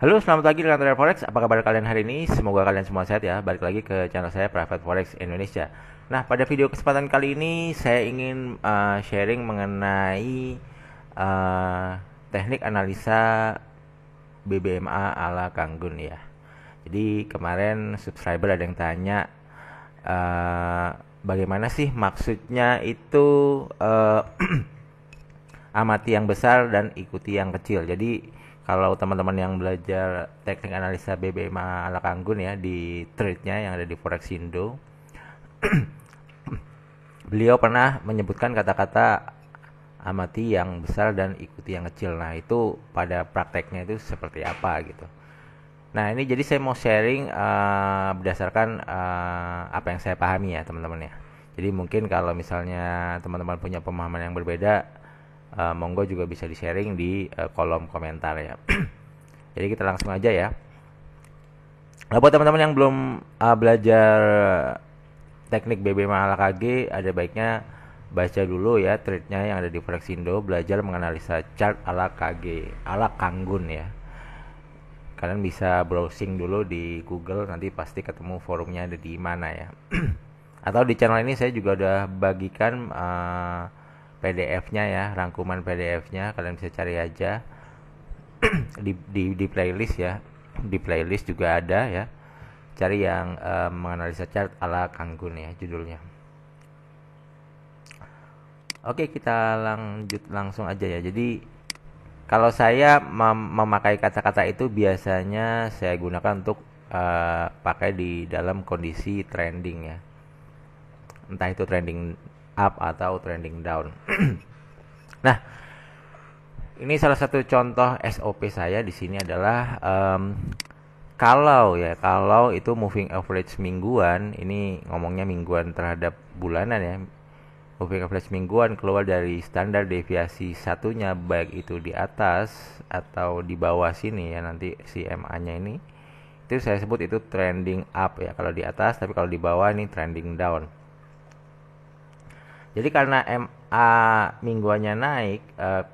Halo, selamat pagi dengan Trader Forex. Apa kabar kalian hari ini? Semoga kalian semua sehat ya. Balik lagi ke channel saya Private Forex Indonesia. Nah, pada video kesempatan kali ini saya ingin sharing mengenai uh, teknik analisa BBMA ala Kanggun ya. Jadi kemarin subscriber ada yang tanya uh, bagaimana sih maksudnya itu amati yang besar dan ikuti yang kecil. Jadi kalau teman-teman yang belajar teknik analisa BBMA ala Kanggun ya di trade-nya yang ada di Forexindo, beliau pernah menyebutkan kata-kata amati yang besar dan ikuti yang kecil. Nah, itu pada prakteknya itu seperti apa gitu. Nah, ini jadi saya mau sharing berdasarkan apa yang saya pahami ya, teman-teman ya. Jadi mungkin kalau misalnya teman-teman punya pemahaman yang berbeda, monggo juga bisa di-sharing di kolom komentar ya. Jadi kita langsung aja ya. Nah, buat teman-teman yang belum belajar teknik BBM ala KG, ada baiknya baca dulu ya trade-nya yang ada di Forexindo, belajar menganalisa chart ala KG, ala Kanggun ya. Kalian bisa browsing dulu di Google, nanti pasti ketemu forumnya ada di mana ya. Atau di channel ini saya juga udah bagikan PDF-nya ya, rangkuman PDF-nya, kalian bisa cari aja di playlist ya. Di playlist juga ada ya. Cari yang menganalisa chart ala Kanggun ya judulnya. Oke, kita lanjut langsung aja ya. Jadi kalau saya memakai kata-kata itu biasanya saya gunakan untuk pakai di dalam kondisi trending ya. Entah itu trending up atau trending down. Nah, ini salah satu contoh SOP saya di sini adalah kalau itu moving average mingguan, ini ngomongnya mingguan terhadap bulanan ya. Moving average mingguan keluar dari standar deviasi satunya, baik itu di atas atau di bawah sini ya, nanti si MA-nya ini itu saya sebut itu trending up ya kalau di atas, tapi kalau di bawah ini trending down. Jadi karena MA mingguannya naik,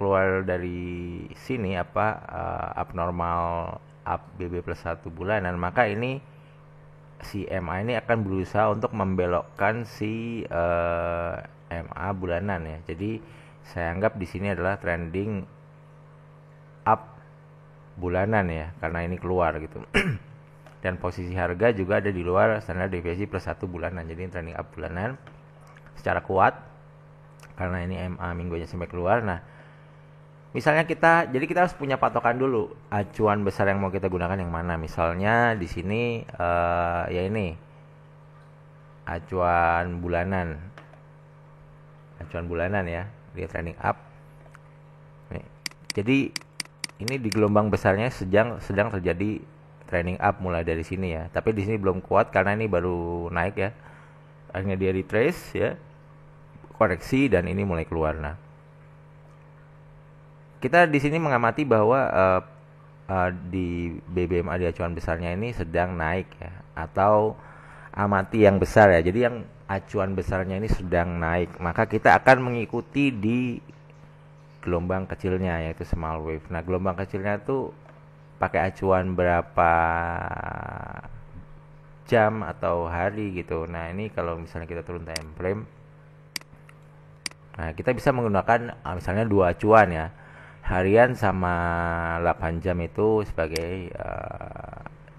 keluar dari sini abnormal up BB plus 1 bulanan, maka ini si MA ini akan berusaha untuk membelokkan si MA bulanan ya. Jadi saya anggap di sini adalah trending up bulanan ya, karena ini keluar gitu. Dan posisi harga juga ada di luar standar deviasi plus 1 bulanan. Jadi trending up bulanan secara kuat karena ini MA minggunya sampai keluar. Nah, misalnya kita harus punya patokan dulu, acuan besar yang mau kita gunakan yang mana. Misalnya di sini ya ini acuan bulanan ya, dia trending up. Nih. Jadi ini di gelombang besarnya sedang terjadi trending up mulai dari sini ya. Tapi di sini belum kuat karena ini baru naik ya. Akhirnya dia retrace ya, koreksi dan ini mulai keluar. Nah, kita di sini mengamati bahwa di BBMA di acuan besarnya ini sedang naik ya, atau amati yang besar ya. Jadi yang acuan besarnya ini sedang naik, maka kita akan mengikuti di gelombang kecilnya yaitu small wave. Nah, gelombang kecilnya tuh pakai acuan berapa jam atau hari gitu. Nah, ini kalau misalnya kita turun time frame, nah kita bisa menggunakan misalnya dua acuan ya, harian sama 8 jam itu sebagai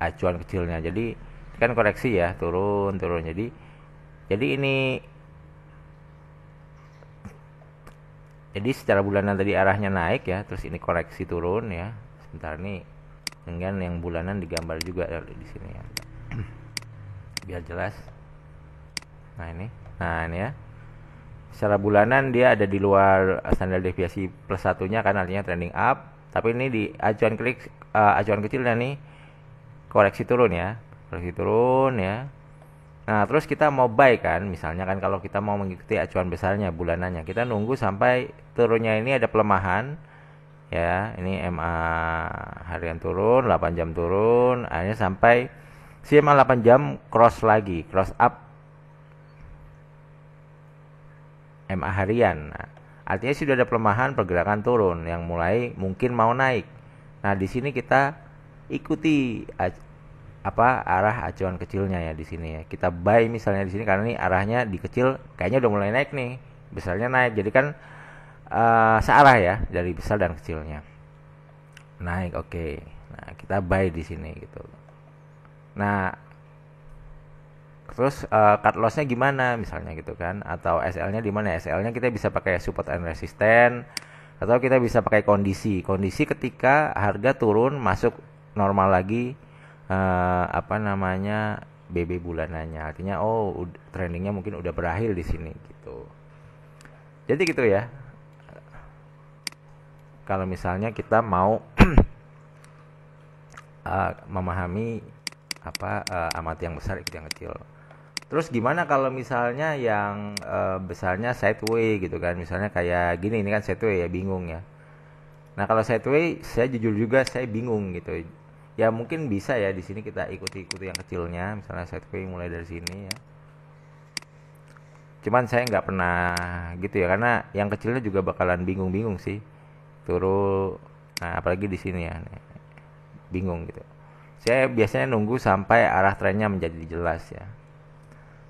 acuan kecilnya. Jadi kan koreksi ya, turun. Jadi secara bulanan tadi arahnya naik ya, terus ini koreksi turun ya. Sebentar nih, dengan yang bulanan digambar juga di sini ya, biar jelas. Nah ini ya. Secara bulanan dia ada di luar standar deviasi plus satunya kan, artinya trending up. Tapi ini di acuan kecilnya nih koreksi turun ya. Nah, terus kita mau buy kan, misalnya kan kalau kita mau mengikuti acuan besarnya bulanannya, kita nunggu sampai turunnya ini ada pelemahan ya. Ini MA harian turun, 8 jam turun, akhirnya sampai CMA 8 jam cross up MA harian. Nah, artinya sudah ada pelemahan, pergerakan turun yang mulai mungkin mau naik. Nah, di sini kita ikuti arah acuan kecilnya ya di sini ya. Kita buy misalnya di sini karena ini arahnya di kecil kayaknya udah mulai naik nih. Besarnya naik. Jadi kan searah ya dari besar dan kecilnya. Naik, oke. Nah, kita buy di sini gitu. Nah, terus cut lossnya gimana misalnya gitu kan, atau SL-nya di mana? SL-nya kita bisa pakai support and resistance, atau kita bisa pakai kondisi ketika harga turun masuk normal lagi BB bulanannya, artinya trendingnya mungkin udah berakhir di sini gitu. Jadi gitu ya, kalau misalnya kita mau memahami amati yang besar ikut yang kecil. Terus gimana kalau misalnya yang besarnya sideway gitu kan, misalnya kayak gini, ini kan sideway ya, bingung ya. Nah kalau sideway saya jujur juga saya bingung gitu. Ya mungkin bisa ya di sini kita ikuti yang kecilnya, misalnya sideway mulai dari sini ya. Cuman saya nggak pernah gitu ya, karena yang kecilnya juga bakalan bingung sih turun. Nah apalagi di sini ya, bingung gitu. Saya biasanya nunggu sampai arah trennya menjadi jelas ya.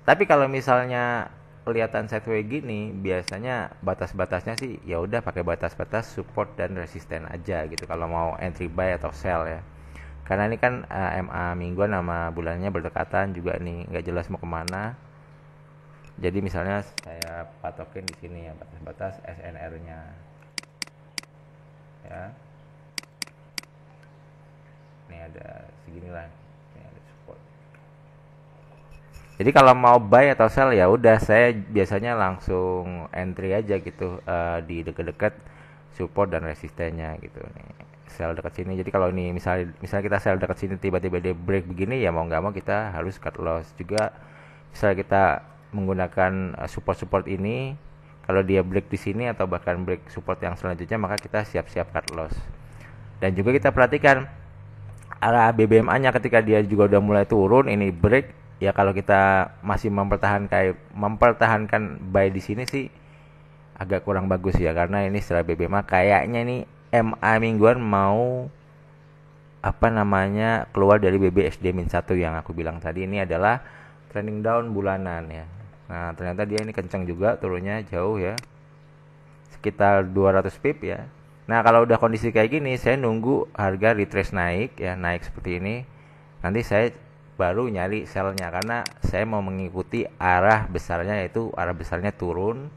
Tapi kalau misalnya kelihatan sideway gini, biasanya batas-batasnya sih ya udah pakai batas-batas support dan resisten aja gitu kalau mau entry buy atau sell ya. Karena ini kan MA mingguan sama bulannya berdekatan juga nih, nggak jelas mau kemana. Jadi misalnya saya patokin di sini ya batas-batas SNR-nya. Ya. Ini ada seginilah. Ini ada support. Jadi kalau mau buy atau sell ya udah saya biasanya langsung entry aja gitu di deket-deket support dan resistennya gitu nih. Sell dekat sini. Jadi kalau ini misalnya kita sell dekat sini tiba-tiba dia break begini ya mau nggak mau kita harus cut loss juga. Misalnya kita menggunakan support ini, kalau dia break di sini atau bahkan break support yang selanjutnya maka kita siap-siap cut loss. Dan juga kita perhatikan arah BBMA-nya ketika dia juga udah mulai turun, ini break. Ya kalau kita masih mempertahankan buy di sini sih agak kurang bagus ya, karena ini secara BBMA kayaknya nih MA mingguan mau keluar dari BBSD-1 yang aku bilang tadi. Ini adalah trending down bulanan ya. Nah ternyata dia ini kencang juga turunnya jauh ya, sekitar 200 pip ya. Nah kalau udah kondisi kayak gini saya nunggu harga retrace naik ya, naik seperti ini, nanti saya baru nyari sellnya, karena saya mau mengikuti arah besarnya, yaitu arah besarnya turun.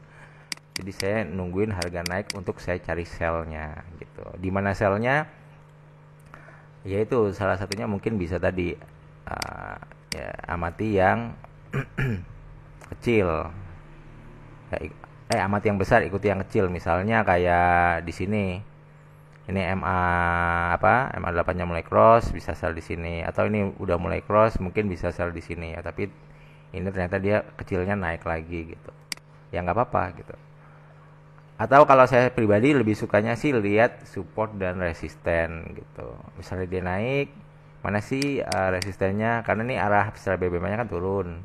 Jadi saya nungguin harga naik untuk saya cari sellnya gitu. Di mana sellnya? Yaitu salah satunya mungkin bisa tadi ya, amati yang kecil. Amati yang besar ikuti yang kecil. Misalnya kayak di sini. Ini MA 8-nya mulai cross, bisa sell di sini, atau ini udah mulai cross mungkin bisa sell di sini ya, tapi ini ternyata dia kecilnya naik lagi gitu. Ya nggak apa-apa gitu. Atau kalau saya pribadi lebih sukanya sih lihat support dan resisten gitu. Misalnya dia naik, mana sih resistennya? Karena ini arah secara BBM-nya kan turun.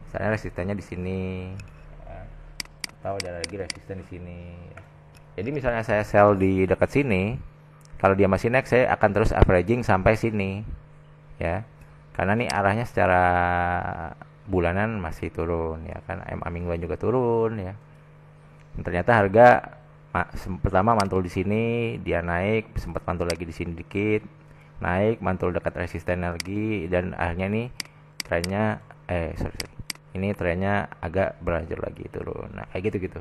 Misalnya resistennya di sini. Atau ada lagi resisten di sini. Jadi misalnya saya sell di dekat sini, kalau dia masih naik saya akan terus averaging sampai sini ya, karena nih arahnya secara bulanan masih turun ya kan, MA mingguan juga turun ya. Dan ternyata harga pertama mantul di sini, dia naik, sempat mantul lagi di sini dikit, naik, mantul dekat resisten lagi, dan akhirnya nih trennya ini trennya agak berlanjut lagi turun. Nah kayak gitu.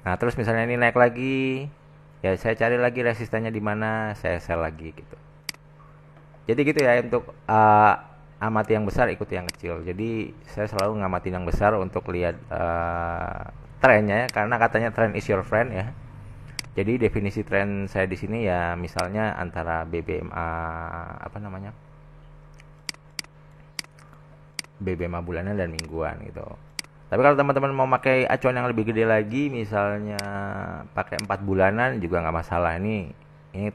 Nah terus misalnya ini naik lagi, ya saya cari lagi resistannya di mana, saya sell lagi gitu. Jadi gitu ya, untuk amati yang besar ikuti yang kecil. Jadi saya selalu ngamatin yang besar untuk lihat trennya ya, karena katanya trend is your friend ya. Jadi definisi tren saya di sini ya misalnya antara BBMA BBMA bulanan dan mingguan gitu. Tapi kalau teman-teman mau pakai acuan yang lebih gede lagi, misalnya pakai 4 bulanan juga nggak masalah. Ini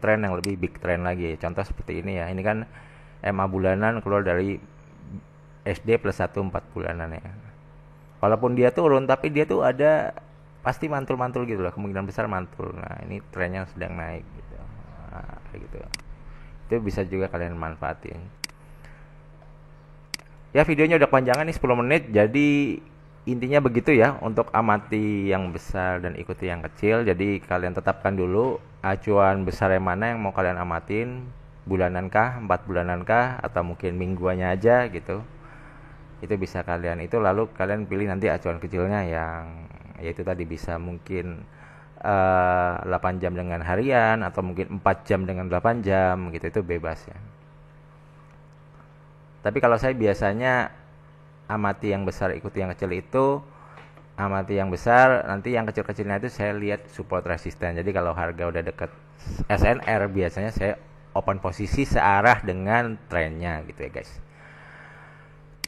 tren yang lebih big trend lagi. Contoh seperti ini ya. Ini kan MA bulanan keluar dari SD plus 1 4 bulanan ya. Walaupun dia turun, tapi dia tuh ada pasti mantul-mantul gitu lah. Kemungkinan besar mantul. Nah ini trennya sedang naik gitu. kayak gitu. Itu bisa juga kalian manfaatin. Ya videonya udah kepanjangan nih 10 menit, jadi intinya begitu ya untuk amati yang besar dan ikuti yang kecil. Jadi kalian tetapkan dulu acuan besar yang mana yang mau kalian amatin, bulanankah, 4 bulanankah, atau mungkin mingguannya aja gitu. Itu bisa kalian itu, lalu kalian pilih nanti acuan kecilnya yang yaitu tadi bisa mungkin 8 jam dengan harian atau mungkin 4 jam dengan 8 jam gitu, itu bebas ya. Tapi kalau saya biasanya amati yang besar ikuti yang kecil itu, amati yang besar, nanti yang kecil-kecilnya itu saya lihat support resisten. Jadi kalau harga udah deket SNR biasanya saya open posisi searah dengan trennya gitu ya guys.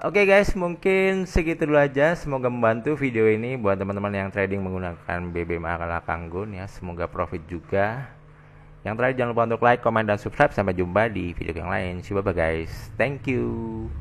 Oke guys, mungkin segitu dulu aja. Semoga membantu video ini buat teman-teman yang trading menggunakan BBMA ala Kanggun ya. Semoga profit juga. Yang terakhir jangan lupa untuk like, comment, dan subscribe. Sampai jumpa di video yang lain. See you, bye guys. Thank you.